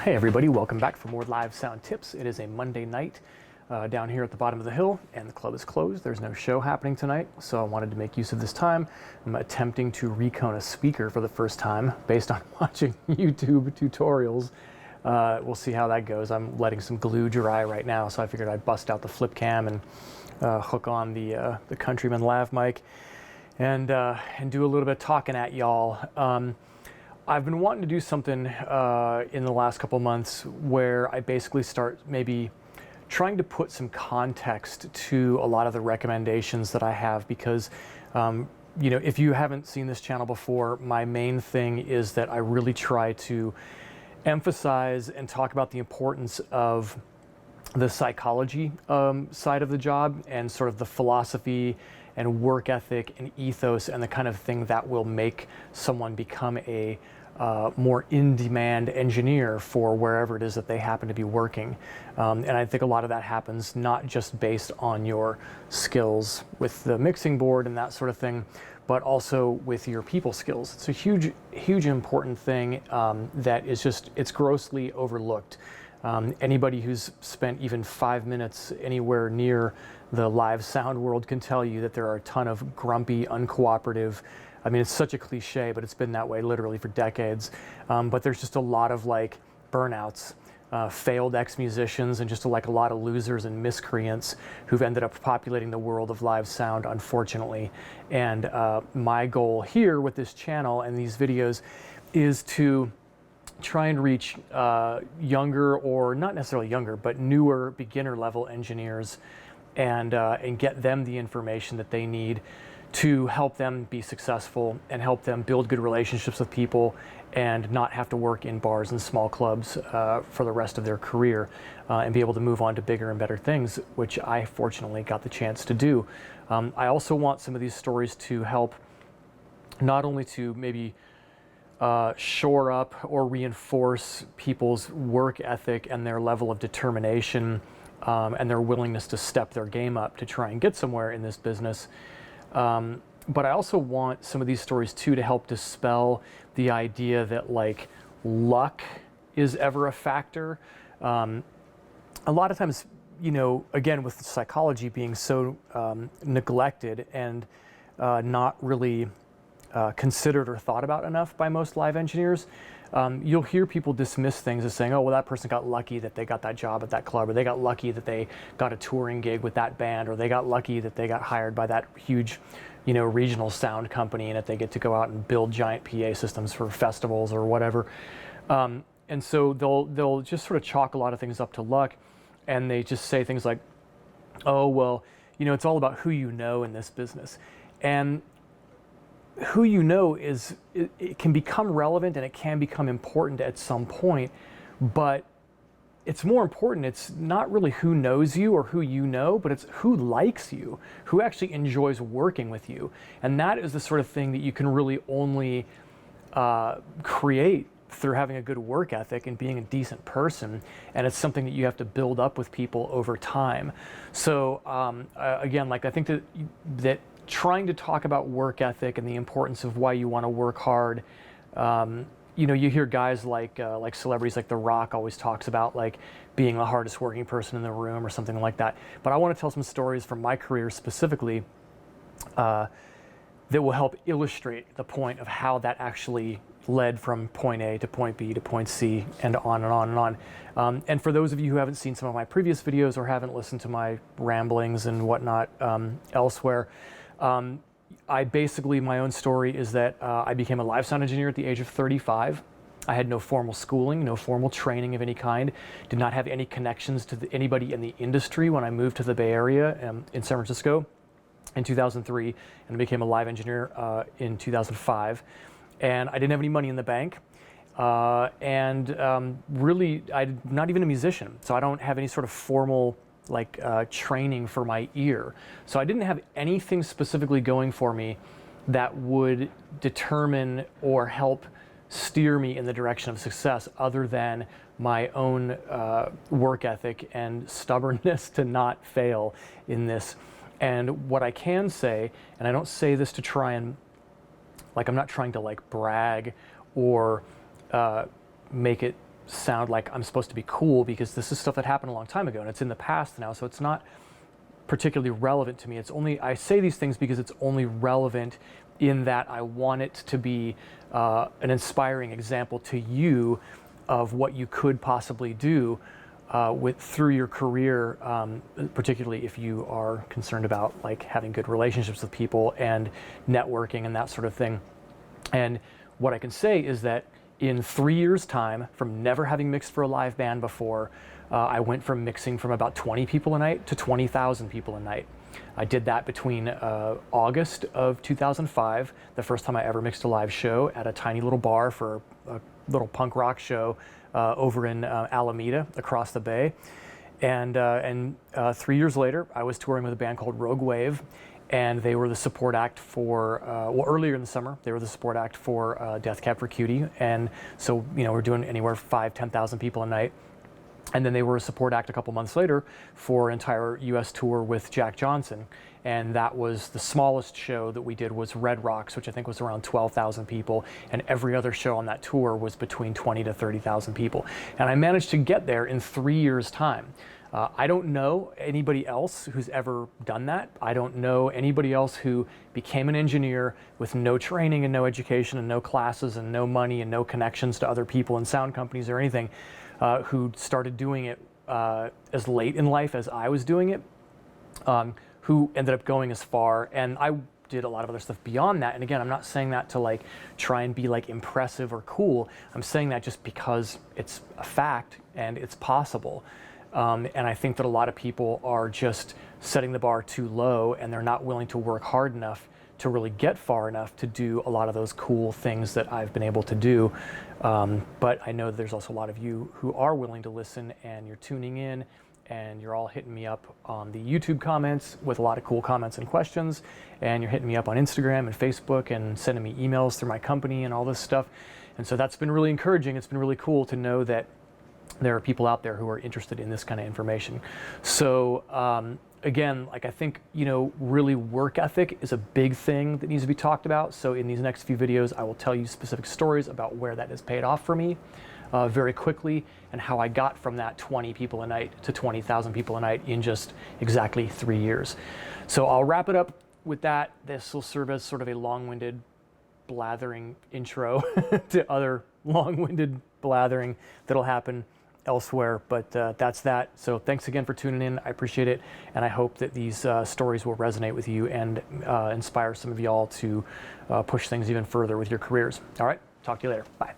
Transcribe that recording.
Hey everybody, welcome back for more live sound tips. It is a Monday night down here at the bottom of the hill, and the club is closed. There's no show happening tonight, so I wanted to make use of this time. I'm attempting to recone a speaker for the first time based on watching YouTube tutorials. We'll see how that goes. I'm letting some glue dry right now, so I figured I'd bust out the flip cam and hook on the Countryman lav mic and do a little bit of talking at y'all. I've been wanting to do something in the last couple months where I basically start maybe trying to put some context to a lot of the recommendations that I have, because you know, if you haven't seen this channel before, my main thing is that I really try to emphasize and talk about the importance of the psychology side of the job and sort of the philosophy and work ethic and ethos and the kind of thing that will make someone become a more in-demand engineer for wherever it is that they happen to be working. And I think a lot of that happens not just based on your skills with the mixing board and that sort of thing, but also with your people skills. It's a huge, huge important thing that is just, it's grossly overlooked. Anybody who's spent even 5 minutes anywhere near the live sound world can tell you that there are a ton of grumpy, uncooperative, I mean, it's such a cliche, but it's been that way literally for decades. But there's just a lot of like burnouts, failed ex-musicians, and just like a lot of losers and miscreants who've ended up populating the world of live sound, unfortunately. And my goal here with this channel and these videos is to try and reach younger, or not necessarily younger, but newer beginner level engineers and get them the information that they need to help them be successful and help them build good relationships with people and not have to work in bars and small clubs for the rest of their career and be able to move on to bigger and better things, which I fortunately got the chance to do. I also want some of these stories to help not only to maybe shore up or reinforce people's work ethic and their level of determination and their willingness to step their game up to try and get somewhere in this business. But I also want some of these stories too to help dispel the idea that like luck is ever a factor. A lot of times, you know, again, with psychology being so neglected and not really considered or thought about enough by most live engineers, you'll hear people dismiss things as saying, oh, well, that person got lucky that they got that job at that club, or they got lucky that they got a touring gig with that band, or they got lucky that they got hired by that huge, you know, regional sound company and that they get to go out and build giant PA systems for festivals or whatever. And so they'll just sort of chalk a lot of things up to luck, and they just say things like, oh, well, you know, it's all about who you know in this business. And who you know is, it can become relevant and it can become important at some point, but it's more important, it's not really who knows you or who you know, but it's who likes you, who actually enjoys working with you. And that is the sort of thing that you can really only create through having a good work ethic and being a decent person, and it's something that you have to build up with people over time. So again, like I think that trying to talk about work ethic and the importance of why you want to work hard. You know, you hear guys like celebrities like The Rock always talks about like being the hardest working person in the room or something like that. But I want to tell some stories from my career specifically that will help illustrate the point of how that actually led from point A to point B to point C and on and on and on. And for those of you who haven't seen some of my previous videos or haven't listened to my ramblings and whatnot elsewhere, I basically, my own story is that I became a live sound engineer at the age of 35. I had no formal schooling, no formal training of any kind, did not have any connections to anybody in the industry when I moved to the Bay Area in San Francisco in 2003, and I became a live engineer in 2005. And I didn't have any money in the bank. Really, I'm not even a musician, so I don't have any sort of formal like training for my ear. So I didn't have anything specifically going for me that would determine or help steer me in the direction of success other than my own work ethic and stubbornness to not fail in this. And what I can say, and I don't say this to try and, like, I'm not trying to like brag or make it sound like I'm supposed to be cool, because this is stuff that happened a long time ago and it's in the past now, so it's not particularly relevant to me. It's only, I say these things because it's only relevant in that I want it to be an inspiring example to you of what you could possibly do through your career, particularly if you are concerned about like having good relationships with people and networking and that sort of thing. And what I can say is that in 3 years' time, from never having mixed for a live band before, I went from mixing from about 20 people a night to 20,000 people a night. I did that between August of 2005, the first time I ever mixed a live show at a tiny little bar for a little punk rock show over in Alameda across the bay. And 3 years later, I was touring with a band called Rogue Wave, and they were the support act for, well, earlier in the summer, they were the support act for Death Cab for Cutie. And so, you know, we're doing anywhere 5,000 to 10,000 people a night. And then they were a support act a couple months later for an entire US tour with Jack Johnson. And that was the smallest show that we did was Red Rocks, which I think was around 12,000 people. And every other show on that tour was between 20 to 30,000 people. And I managed to get there in 3 years' time. I don't know anybody else who's ever done that. I don't know anybody else who became an engineer with no training and no education and no classes and no money and no connections to other people in sound companies or anything, who started doing it as late in life as I was doing it, who ended up going as far. And I did a lot of other stuff beyond that. And again, I'm not saying that to like try and be like impressive or cool. I'm saying that just because it's a fact and it's possible. And I think that a lot of people are just setting the bar too low, and they're not willing to work hard enough to really get far enough to do a lot of those cool things that I've been able to do. But I know that there's also a lot of you who are willing to listen, and you're tuning in, and you're all hitting me up on the YouTube comments with a lot of cool comments and questions, and you're hitting me up on Instagram and Facebook and sending me emails through my company and all this stuff. And so that's been really encouraging. It's been really cool to know that there are people out there who are interested in this kind of information. So again, like I think, you know, really work ethic is a big thing that needs to be talked about. So in these next few videos, I will tell you specific stories about where that has paid off for me very quickly, and how I got from that 20 people a night to 20,000 people a night in just exactly 3 years. So I'll wrap it up with that. This will serve as sort of a long-winded blathering intro to other long-winded blathering that'll happen elsewhere, but that's that. So thanks again for tuning in. I appreciate it, and I hope that these stories will resonate with you and inspire some of y'all to push things even further with your careers. All right, talk to you later. Bye.